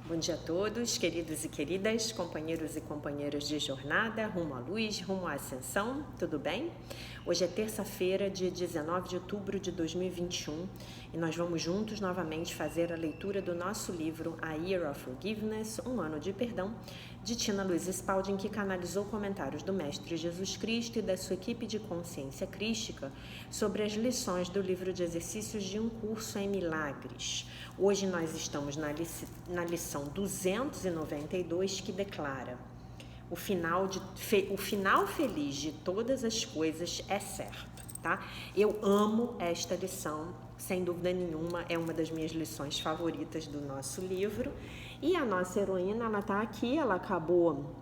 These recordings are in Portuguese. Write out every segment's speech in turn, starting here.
Bom dia a todos, queridos e queridas, companheiros e companheiras de jornada, rumo à luz, rumo à ascensão, tudo bem? Hoje é terça-feira, dia 19 de outubro de 2021 e nós vamos juntos novamente fazer a leitura do nosso livro A Year of Forgiveness, Um Ano de Perdão, de Tina Louise Spalding, que canalizou comentários do Mestre Jesus Cristo e da sua equipe de consciência crística sobre as lições do livro de exercícios de Um Curso em Milagres. Hoje nós estamos na lição 292, que declara: o final feliz de todas as coisas é certo, tá? Eu amo esta lição, sem dúvida nenhuma, é uma das minhas lições favoritas do nosso livro. E a nossa heroína, ela tá aqui, ela acabou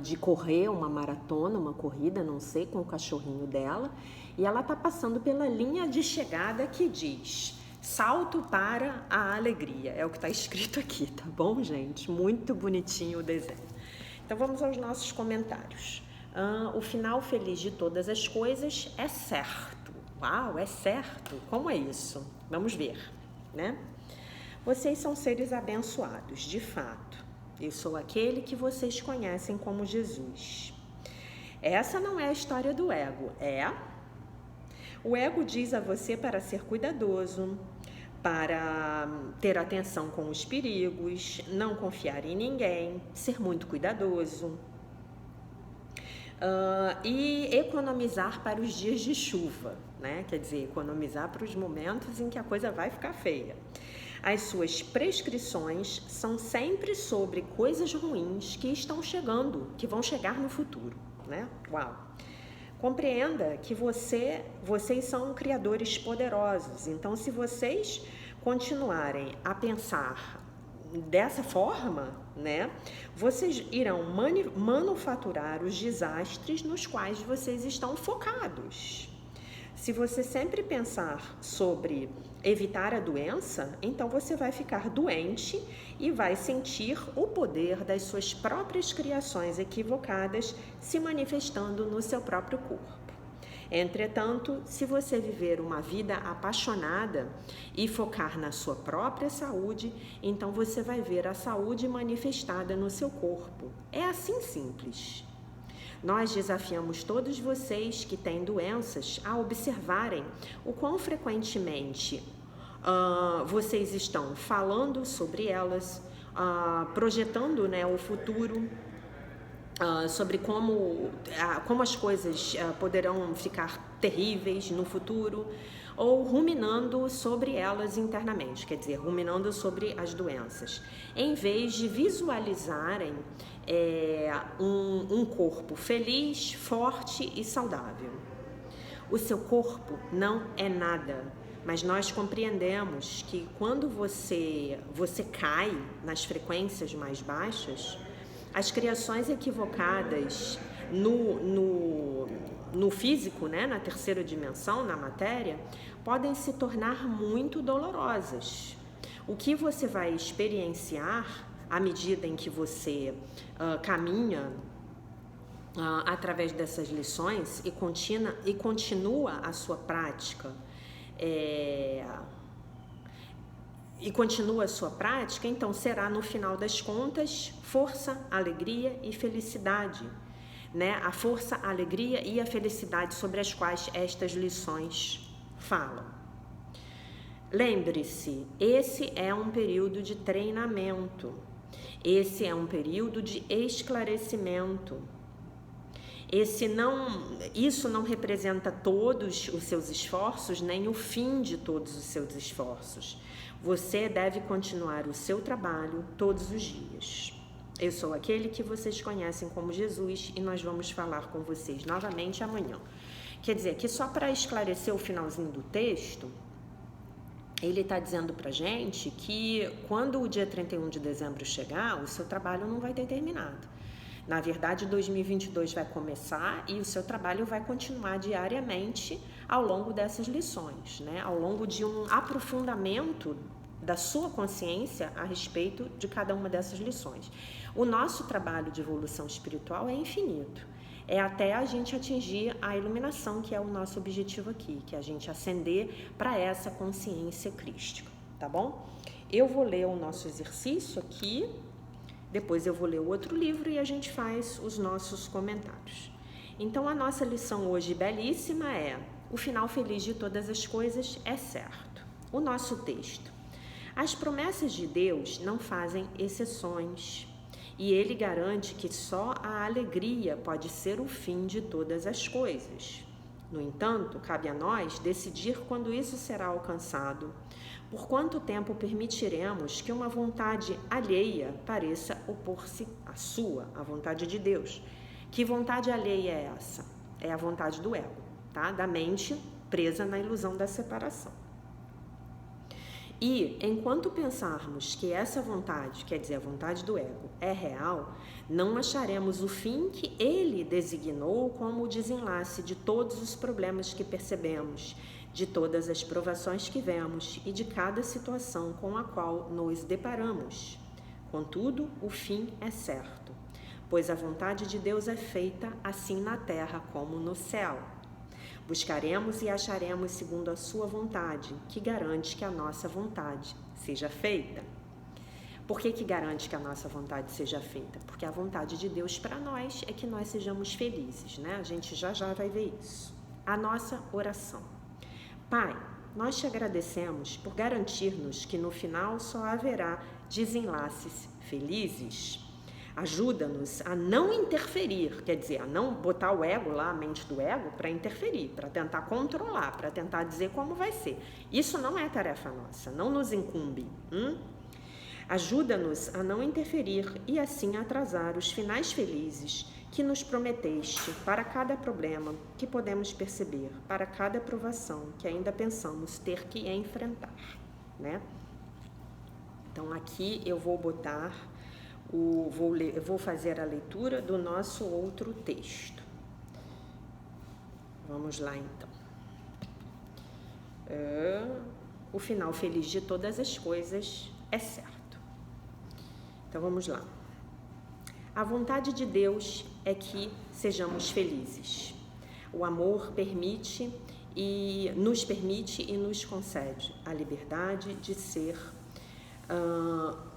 de correr uma maratona, uma corrida, não sei, com o cachorrinho dela, e ela tá passando pela linha de chegada que diz: salto para a alegria. É o que está escrito aqui, tá bom, gente? Muito bonitinho o desenho. Então vamos aos nossos comentários. O final feliz de todas as coisas é certo. Uau, é certo? Como é isso? Vamos ver, né? Vocês são seres abençoados, de fato. Eu sou aquele que vocês conhecem como Jesus. Essa não é a história do ego, é? O ego diz a você para ser cuidadoso, para ter atenção com os perigos, não confiar em ninguém, ser muito cuidadoso e economizar para os dias de chuva, né? Quer dizer, economizar para os momentos em que a coisa vai ficar feia. As suas prescrições são sempre sobre coisas ruins que estão chegando, que vão chegar no futuro, né? Uau! Compreenda que vocês são criadores poderosos, então se vocês continuarem a pensar dessa forma, né, vocês irão manufaturar os desastres nos quais vocês estão focados. Se você sempre pensar sobre evitar a doença, então você vai ficar doente e vai sentir o poder das suas próprias criações equivocadas se manifestando no seu próprio corpo. Entretanto, se você viver uma vida apaixonada e focar na sua própria saúde, então você vai ver a saúde manifestada no seu corpo. É assim simples. Nós desafiamos todos vocês que têm doenças a observarem o quão frequentemente vocês estão falando sobre elas, projetando, né, o futuro, sobre como as coisas poderão ficar terríveis no futuro, ou ruminando sobre elas internamente, quer dizer, ruminando sobre as doenças, em vez de visualizarem um corpo feliz, forte e saudável. O seu corpo não é nada, mas nós compreendemos que quando você cai nas frequências mais baixas, as criações equivocadas no físico, né, na terceira dimensão, na matéria, podem se tornar muito dolorosas. O que você vai experienciar à medida em que você caminha através dessas lições e continua a sua prática, então será, no final das contas, força, alegria e felicidade, né? A força, a alegria e a felicidade sobre as quais estas lições falam. Lembre-se, esse é um período de treinamento, esse é um período de esclarecimento. Isso não representa todos os seus esforços, nem o fim de todos os seus esforços. Você deve continuar o seu trabalho todos os dias. Eu sou aquele que vocês conhecem como Jesus e nós vamos falar com vocês novamente amanhã. Quer dizer, que só para esclarecer o finalzinho do texto, ele está dizendo pra gente que quando o dia 31 de dezembro chegar, o seu trabalho não vai ter terminado. Na verdade, 2022 vai começar e o seu trabalho vai continuar diariamente ao longo dessas lições, né? Ao longo de um aprofundamento da sua consciência a respeito de cada uma dessas lições. O nosso trabalho de evolução espiritual é infinito. É até a gente atingir a iluminação, que é o nosso objetivo aqui, que é a gente ascender para essa consciência crística, tá bom? eu vou ler o nosso exercício aqui, depois eu vou ler o outro livro e a gente faz os nossos comentários. Então, a nossa lição hoje belíssima é: o final feliz de todas as coisas é certo. O nosso texto: as promessas de Deus não fazem exceções, e Ele garante que só a alegria pode ser o fim de todas as coisas. No entanto, cabe a nós decidir quando isso será alcançado. Por quanto tempo permitiremos que uma vontade alheia pareça opor-se à sua, à vontade de Deus? Que vontade alheia é essa? É a vontade do ego, tá? Da mente presa na ilusão da separação. E, enquanto pensarmos que essa vontade, quer dizer, a vontade do ego, é real, não acharemos o fim que ele designou como o desenlace de todos os problemas que percebemos, de todas as provações que vemos e de cada situação com a qual nos deparamos. Contudo, o fim é certo, pois a vontade de Deus é feita assim na terra como no céu. Buscaremos e acharemos segundo a sua vontade, que garante que a nossa vontade seja feita. Por que garante que a nossa vontade seja feita? Porque a vontade de Deus para nós é que nós sejamos felizes, né? A gente já vai ver isso. A nossa oração. Pai, nós te agradecemos por garantir-nos que no final só haverá desenlaces felizes. Ajuda-nos a não interferir, quer dizer, a não botar o ego lá, a mente do ego, para interferir, para tentar controlar, para tentar dizer como vai ser. Isso não é tarefa nossa, não nos incumbe. Ajuda-nos a não interferir e assim atrasar os finais felizes que nos prometeste para cada problema que podemos perceber, para cada provação que ainda pensamos ter que enfrentar, né? Então aqui eu vou botar eu vou fazer a leitura do nosso outro texto. Vamos lá, então. O final feliz de todas as coisas é certo. Então, vamos lá. A vontade de Deus é que sejamos felizes. O amor nos permite e nos concede a liberdade de ser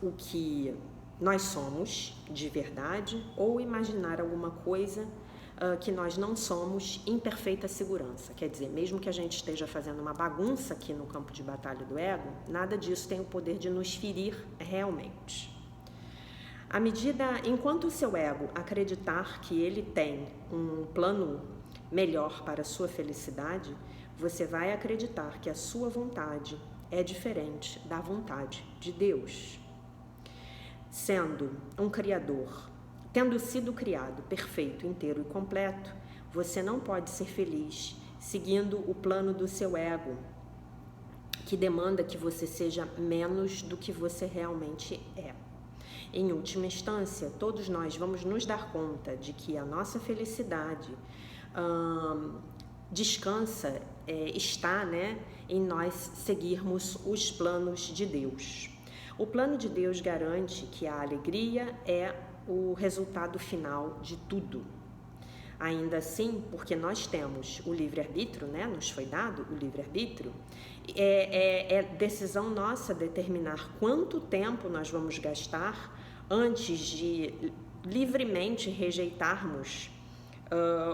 o que nós somos de verdade ou imaginar alguma coisa que nós não somos em perfeita segurança. Quer dizer, mesmo que a gente esteja fazendo uma bagunça aqui no campo de batalha do ego, nada disso tem o poder de nos ferir realmente. Enquanto o seu ego acreditar que ele tem um plano melhor para a sua felicidade, você vai acreditar que a sua vontade é diferente da vontade de Deus. Sendo um criador, tendo sido criado perfeito, inteiro e completo, você não pode ser feliz seguindo o plano do seu ego, que demanda que você seja menos do que você realmente é. Em última instância, todos nós vamos nos dar conta de que a nossa felicidade está, né, em nós seguirmos os planos de Deus. O plano de Deus garante que a alegria é o resultado final de tudo. Ainda assim, porque nós temos o livre-arbítrio, né? Nos foi dado o livre-arbítrio, é decisão nossa determinar quanto tempo nós vamos gastar antes de livremente rejeitarmos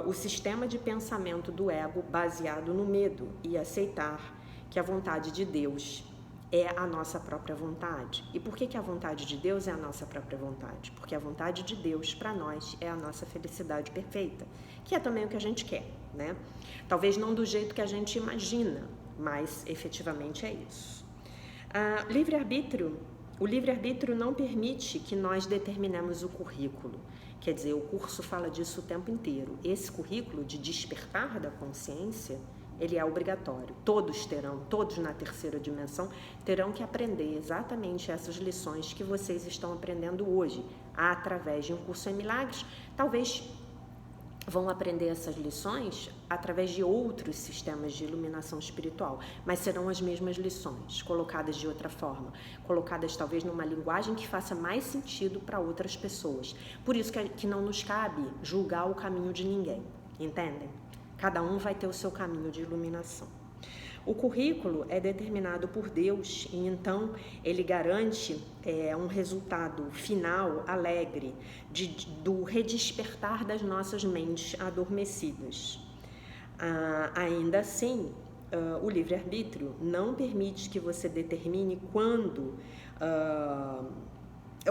o sistema de pensamento do ego baseado no medo e aceitar que a vontade de Deus é a nossa própria vontade. E por que a vontade de Deus é a nossa própria vontade? Porque a vontade de Deus para nós é a nossa felicidade perfeita, que é também o que a gente quer, né? Talvez não do jeito que a gente imagina, mas efetivamente é isso. O livre-arbítrio não permite que nós determinemos o currículo. Quer dizer, o curso fala disso o tempo inteiro. Esse currículo de despertar da consciência, ele é obrigatório. Todos na terceira dimensão, terão que aprender exatamente essas lições que vocês estão aprendendo hoje, através de um curso em milagres. Talvez vão aprender essas lições através de outros sistemas de iluminação espiritual, mas serão as mesmas lições, colocadas de outra forma, colocadas talvez numa linguagem que faça mais sentido para outras pessoas. Por isso que não nos cabe julgar o caminho de ninguém, entendem? Cada um vai ter o seu caminho de iluminação. O currículo é determinado por Deus e então ele garante um resultado final alegre do redespertar das nossas mentes adormecidas. Ainda assim, o livre-arbítrio não permite que você determine quando,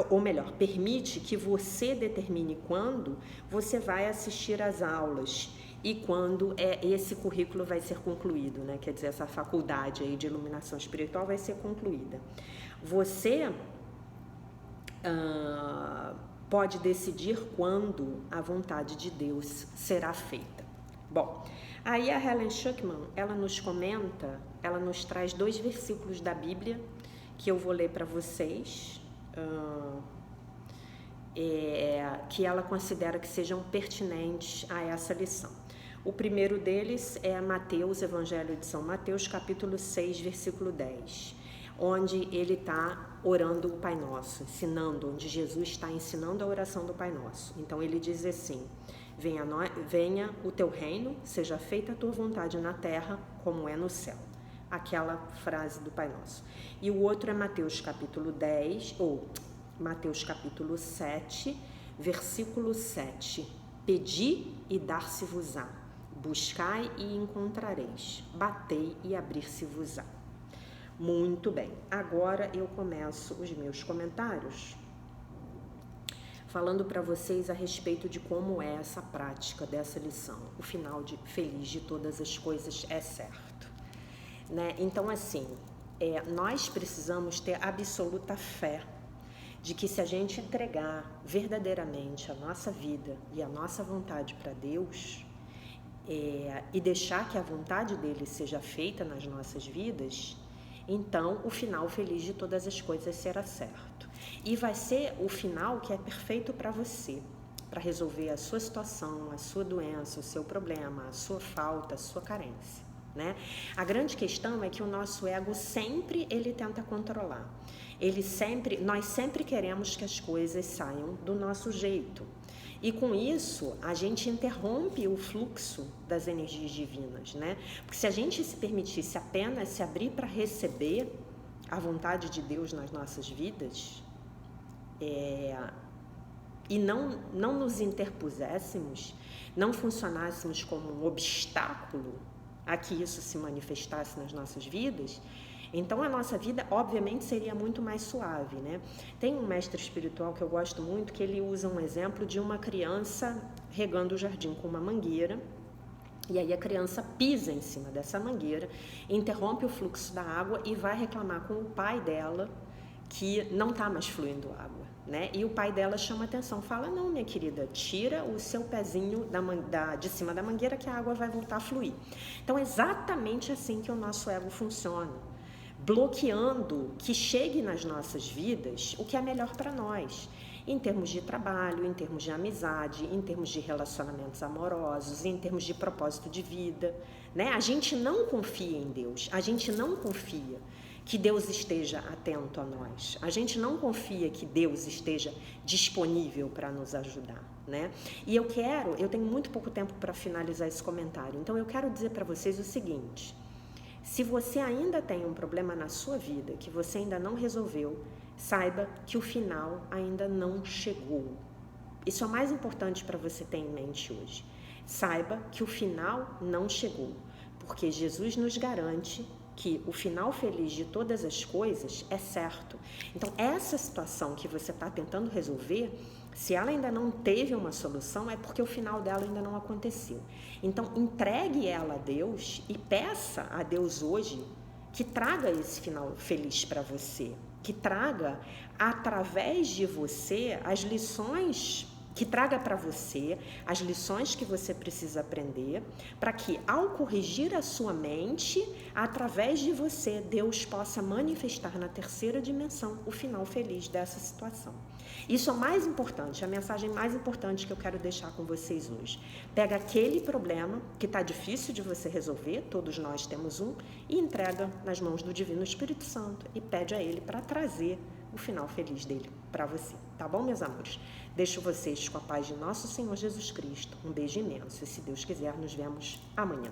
ou melhor, permite que você determine quando você vai assistir às aulas e quando esse currículo vai ser concluído, né? Quer dizer, essa faculdade aí de iluminação espiritual vai ser concluída. Você pode decidir quando a vontade de Deus será feita. Bom, aí a Helen Schucman, ela nos traz 2 versículos da Bíblia que eu vou ler para vocês, que ela considera que sejam pertinentes a essa lição. O primeiro deles é Mateus, Evangelho de São Mateus, capítulo 6, versículo 10, onde ele está orando o Pai Nosso, onde Jesus está ensinando a oração do Pai Nosso. Então ele diz assim: venha o teu reino, seja feita a tua vontade na terra como é no céu. Aquela frase do Pai Nosso. E o outro é Mateus capítulo 10, ou Mateus capítulo 7, versículo 7. Pedi e dar-se-vos-á, buscai e encontrareis, batei e abrir-se-vos-á. Muito bem, agora eu começo os meus comentários falando para vocês a respeito de como é essa prática dessa lição. O final feliz de todas as coisas é certo, né? Então, assim, nós precisamos ter absoluta fé de que se a gente entregar verdadeiramente a nossa vida e a nossa vontade para Deus, e deixar que a vontade dele seja feita nas nossas vidas, então o final feliz de todas as coisas será certo. E vai ser o final que é perfeito para você, para resolver a sua situação, a sua doença, o seu problema, a sua falta, a sua carência, né? A grande questão é que o nosso ego sempre ele tenta controlar. Nós sempre queremos que as coisas saiam do nosso jeito. E com isso, a gente interrompe o fluxo das energias divinas, né? Porque se a gente se permitisse apenas se abrir para receber a vontade de Deus nas nossas vidas, e não nos interpuséssemos, não funcionássemos como um obstáculo a que isso se manifestasse nas nossas vidas, então a nossa vida obviamente seria muito mais suave, né? Tem um mestre espiritual que eu gosto muito, que ele usa um exemplo de uma criança regando o jardim com uma mangueira, e aí a criança pisa em cima dessa mangueira, interrompe o fluxo da água e vai reclamar com o pai dela que não está mais fluindo água, né? E o pai dela chama atenção, fala: não, minha querida, tira o seu pezinho de cima da mangueira que a água vai voltar a fluir. Então é exatamente assim que o nosso ego funciona, bloqueando que chegue nas nossas vidas o que é melhor para nós, em termos de trabalho, em termos de amizade, em termos de relacionamentos amorosos, em termos de propósito de vida, né? A gente não confia em Deus, a gente não confia que Deus esteja atento a nós, a gente não confia que Deus esteja disponível para nos ajudar, né? E eu tenho muito pouco tempo para finalizar esse comentário, então eu quero dizer para vocês o seguinte: se você ainda tem um problema na sua vida que você ainda não resolveu, saiba que o final ainda não chegou. Isso é o mais importante para você ter em mente hoje. Saiba que o final não chegou, porque Jesus nos garante que o final feliz de todas as coisas é certo. Então, essa situação que você está tentando resolver, se ela ainda não teve uma solução, é porque o final dela ainda não aconteceu. Então, entregue ela a Deus e peça a Deus hoje que traga esse final feliz para você, que traga através de você as lições, que traga para você as lições que você precisa aprender, para que ao corrigir a sua mente, através de você, Deus possa manifestar na terceira dimensão o final feliz dessa situação. Isso é o mais importante, a mensagem mais importante que eu quero deixar com vocês hoje. Pega aquele problema que está difícil de você resolver, todos nós temos um, e entrega nas mãos do Divino Espírito Santo e pede a ele para trazer o final feliz dele para você. Tá bom, meus amores? Deixo vocês com a paz de nosso Senhor Jesus Cristo. Um beijo imenso e, se Deus quiser, nos vemos amanhã.